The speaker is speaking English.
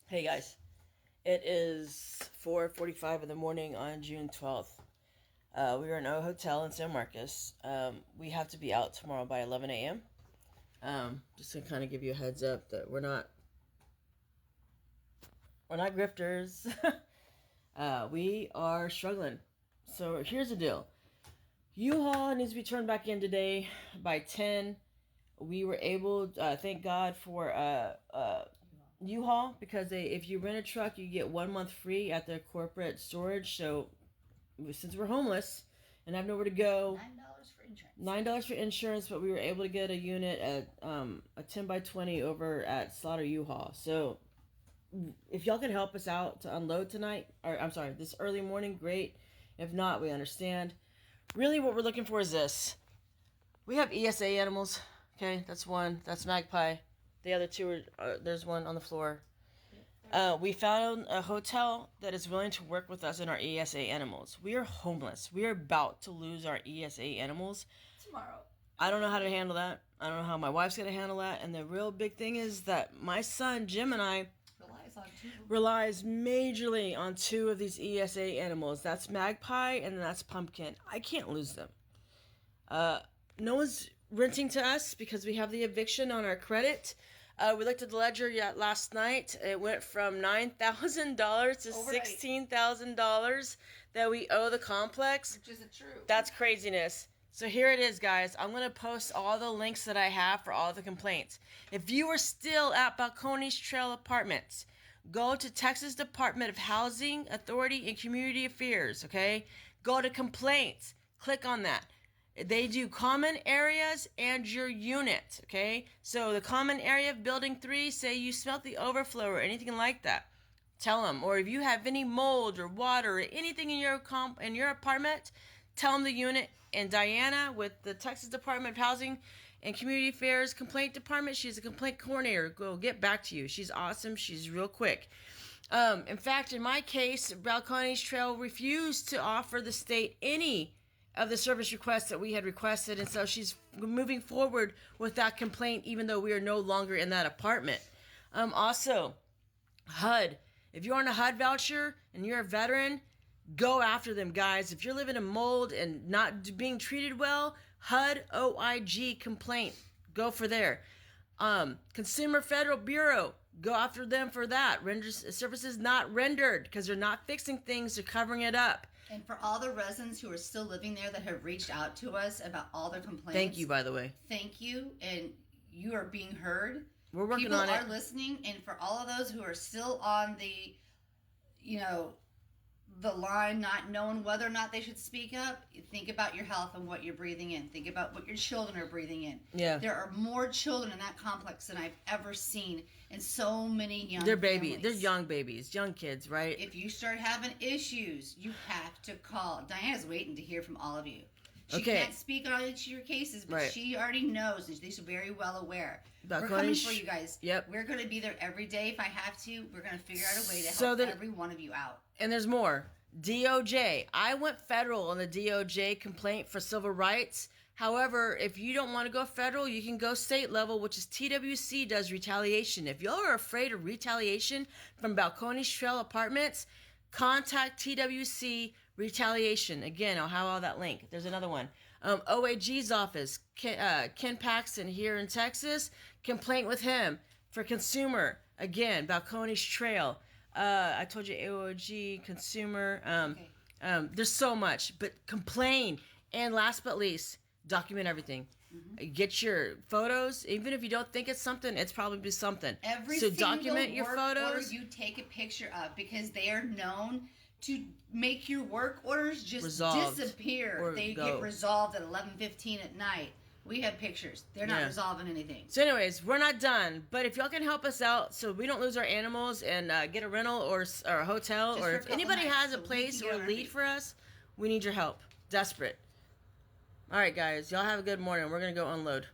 Hey guys, it is 4:45 in the morning on June 12th. We are in a hotel in San Marcos. We have to be out tomorrow by 11 a.m. Just to kind of give you a heads up that we're not grifters. We are struggling. So here's the deal. U-Haul needs to be turned back in today by 10. We were able, thank God for U-Haul, because if you rent a truck, you get 1 month free at their corporate storage. So since we're homeless and have nowhere to go, $9 for insurance. $9 for insurance, but we were able to get a unit at a 10 by 20 over at Slaughter U-Haul. So if y'all could help us out to unload tonight, or I'm sorry, this early morning, great. If not, we understand. Really, what we're looking for is this. We have ESA animals. Okay, that's one. That's Magpie. The other two are, there's one on the floor. We found a hotel that is willing to work with us in our ESA animals. We are homeless. We are about to lose our ESA animals Tomorrow. I don't know how to handle that. I don't know how my wife's going to handle that. And the real big thing is that my son, Jim, and I relies majorly on two of these ESA animals. That's Magpie and that's Pumpkin. I can't lose them. No one's renting to us because we have the eviction on our credit. We looked at the ledger last night. It went from $9,000 to $16,000 that we owe the complex. Which isn't true. That's craziness. So here it is, guys. I'm going to post all the links that I have for all the complaints. If you are still at BALCONES Trail Apartments, go to Texas Department of Housing Authority and Community Affairs, okay? Go to complaints. Click on that. They do common areas and your unit, okay? So the common area of building 3, say you smelt the overflow or anything like that, tell them. Or if you have any mold or water or anything in your apartment, tell them the unit. And Diana with the Texas Department of Housing and Community Affairs Complaint Department, she's a complaint coordinator. Go get back to you. She's awesome. She's real quick. In fact, in my case, BALCONES Trail refused to offer the state any of the service requests that we had requested, and so she's moving forward with that complaint even though we are no longer in that apartment. Also, HUD. If you're on a HUD voucher and you're a veteran, go after them, guys. If you're living in mold and not being treated well, HUD OIG complaint. Go for there. Consumer Federal Bureau. Go after them for that. Services not rendered because they're not fixing things. They're covering it up. And for all the residents who are still living there that have reached out to us about all their complaints. Thank you, by the way. Thank you. And you are being heard. We're working on it. People are listening. And for all of those who are still on the, the line, not knowing whether or not they should speak up, think about your health and what you're breathing in. Think about what your children are breathing in. Yeah. There are more children in that complex than I've ever seen, and so many young They're babies. families. They're young babies, young kids, right? If you start having issues, you have to call. Diana's waiting to hear from all of you. She can't speak on each of your cases, but she already knows, and she's very well aware. We're coming for you guys. Yep. We're going to be there every day if I have to. We're going to figure out a way to help every one of you out. And there's more. DOJ. I went federal on the DOJ complaint for civil rights. However, if you don't want to go federal, you can go state level, which is TWC does retaliation. If y'all are afraid of retaliation from BALCONES Trail Apartments, contact TWC retaliation. Again, I'll have all that link. There's another one. OAG's office, Ken Paxton here in Texas, complaint with him for consumer. Again, BALCONES Trail. I told you AOG, consumer. There's so much, but complain. And last but least, document everything. Mm-hmm. Get your photos. Even if you don't think it's something, it's probably something. Every so single document your work photos. Order you take a picture of, because they are known to make your work orders just disappear. They get resolved at 11:15 at night. We have pictures. They're not resolving anything. So anyways, we're not done. But if y'all can help us out so we don't lose our animals and get a rental or a hotel, just or if anybody has a place or a lead for us, we need your help. Desperate. All right, guys. Y'all have a good morning. We're going to go unload.